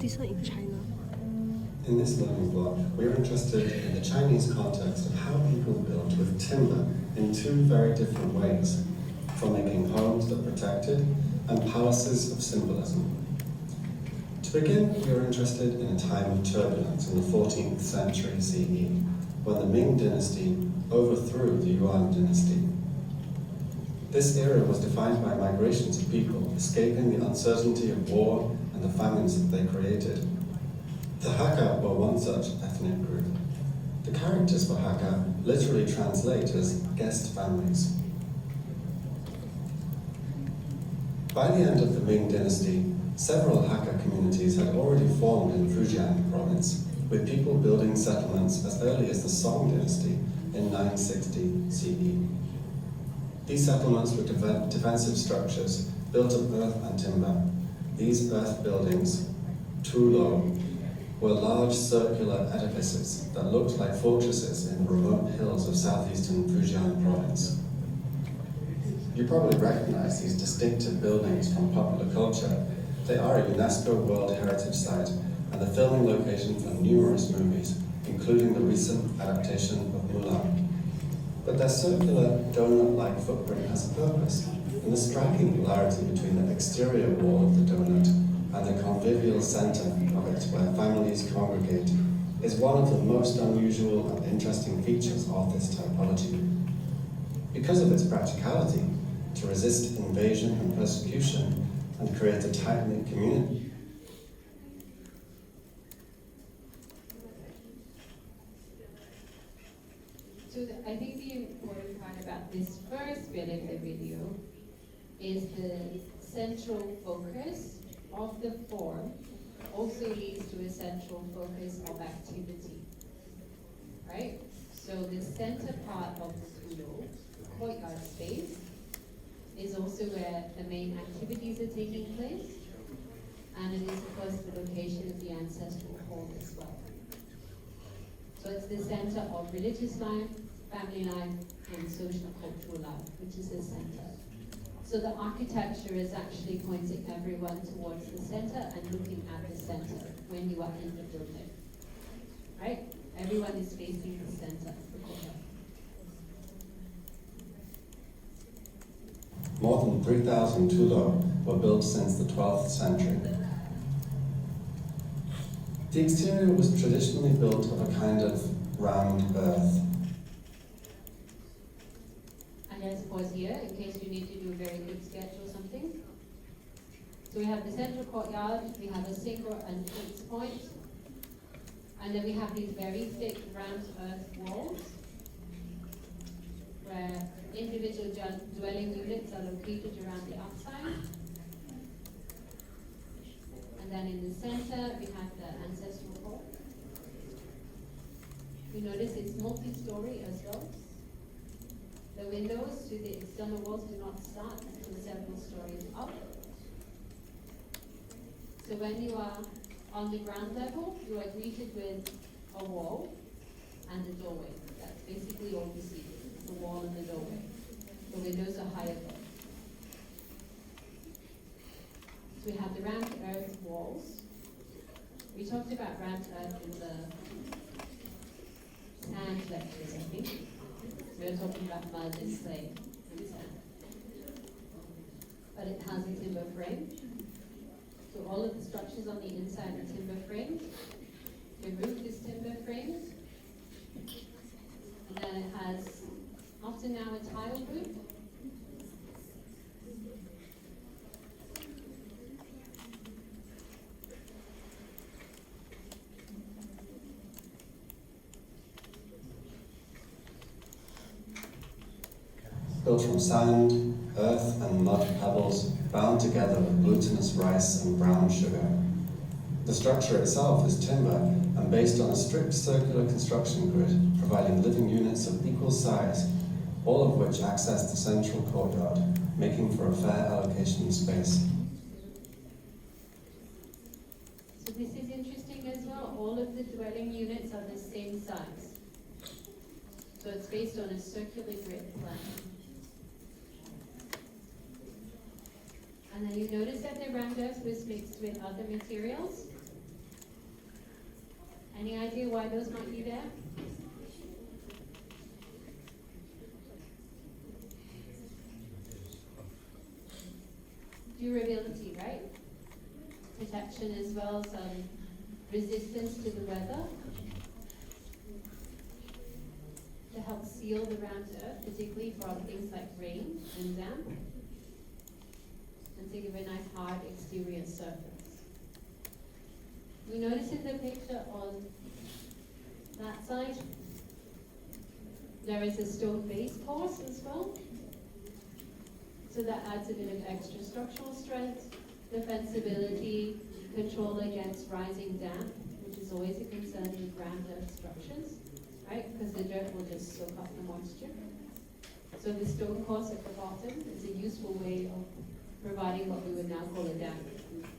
this one in China. In this learning block, we're interested in the Chinese context of how people built with timber in two very different ways, for making homes that protected and palaces of symbolism. To begin, we are interested in a time of turbulence in the 14th century CE, when the Ming dynasty overthrew the Yuan dynasty. This era was defined by migrations of people escaping the uncertainty of war and the famines that they created. The Hakka were one such ethnic group. The characters for Hakka literally translate as guest families. By the end of the Ming dynasty, several Hakka communities had already formed in Fujian province, with people building settlements as early as the Song dynasty in 960 CE. These settlements were defensive structures built of earth and timber. These earth buildings, tulo, were large circular edifices that looked like fortresses in the remote hills of southeastern Fujian province. You probably recognize these distinctive buildings from popular culture. They are a UNESCO World Heritage Site and the filming location for numerous movies, including the recent adaptation of Mulan. But their circular, donut-like footprint has a purpose, and the striking polarity between the exterior wall of the donut and the convivial center of it where families congregate is one of the most unusual and interesting features of this typology. Because of its practicality, to resist invasion and persecution and create a tight-knit community. So I think the important part about this first bit of the video is the central focus of the form also leads to a central focus of activity, right? So the center part of the tulo, the courtyard space, is also where the main activities are taking place, and it is of course the location of the ancestral hall as well. So it's the center of religious life, family life, and social cultural life, which is the center. So the architecture is actually pointing everyone towards the center and looking at the center when you are in the building, right? Everyone is facing the center of the courtyard. More than 3,000 tulo were built since the 12th century. The exterior was traditionally built of a kind of round earth. Let's pause here in case you need to do a very quick sketch or something. So we have the central courtyard, we have a single entrance point, and then we have these very thick round earth walls where individual dwelling units are located around the outside. And then in the center we have the ancestral hall. You notice it's multi-story as well. The windows to the external walls do not start until several stories up. So when you are on the ground level, you are greeted with a wall and a doorway. That's basically all you see, the wall and the doorway. The windows are higher up. So we have the ramped earth walls. We talked about ramped earth in the sand lectures, I think. We're talking about mud and clay and sand. But it has a timber frame. So all of the structures on the inside are timber framed. The roof is timber framed. And then it has often now a tile roof. Built from sand, earth, and mud pebbles, bound together with glutinous rice and brown sugar. The structure itself is timber and based on a strict circular construction grid, providing living units of equal size, all of which access the central courtyard, making for a fair allocation of space. So this is interesting as well. All of the dwelling units are the same size. So it's based on a circular grid plan. And then you notice that the round earth was mixed with other materials. Any idea why those might be there? Durability, right? Protection as well, some resistance to the weather. To help seal the round earth, particularly from things like rain and damp. And to give a nice hard exterior surface. We notice in the picture on that side, there is a stone base course as well. So that adds a bit of extra structural strength, defensibility, control against rising damp, which is always a concern with ground earth structures, right? Because the dirt will just soak up the moisture. So the stone course at the bottom is a useful way of providing what we would now call a damp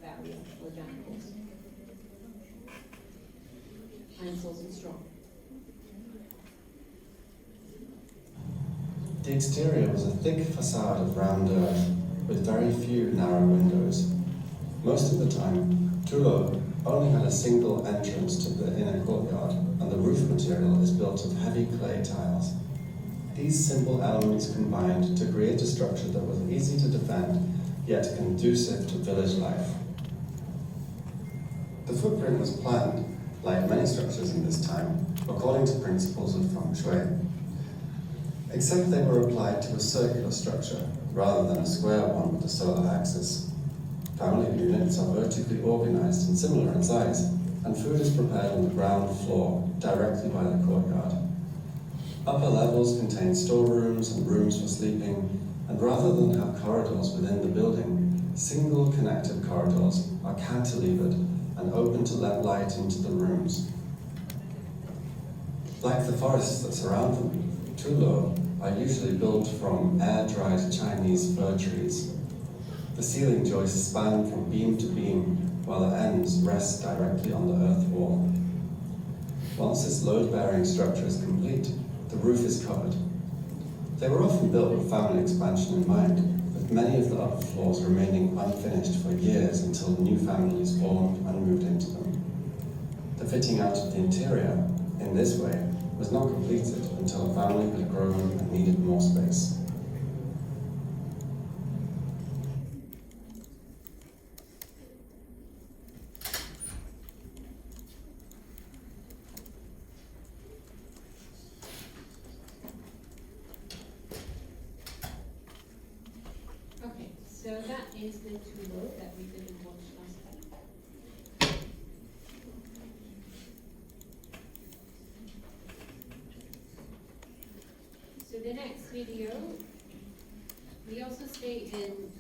barrier or damp course. And it's also strong. The exterior was a thick facade of round earth with very few narrow windows. Most of the time, Tullow only had a single entrance to the inner courtyard, and the roof material is built of heavy clay tiles. These simple elements combined to create a structure that was easy to defend, yet conducive to village life. The footprint was planned, like many structures in this time, according to principles of feng shui. Except they were applied to a circular structure, rather than a square one with a solar axis. Family units are vertically organized and similar in size, and food is prepared on the ground floor, directly by the courtyard. Upper levels contain storerooms and rooms for sleeping, and rather than have corridors within the building, single connected corridors are cantilevered and open to let light into the rooms. Like the forests that surround them, Tullow are usually built from air-dried Chinese fir trees. The ceiling joists span from beam to beam, while the ends rest directly on the earth wall. Once this load-bearing structure is complete, the roof is covered. They were often built with family expansion in mind, with many of the upper floors remaining unfinished for years until new families formed and moved into them. The fitting out of the interior, in this way, was not completed until a family had grown and needed more space. Okay, so that is the Tullow that we didn't watch last time. So the next video, we also stay in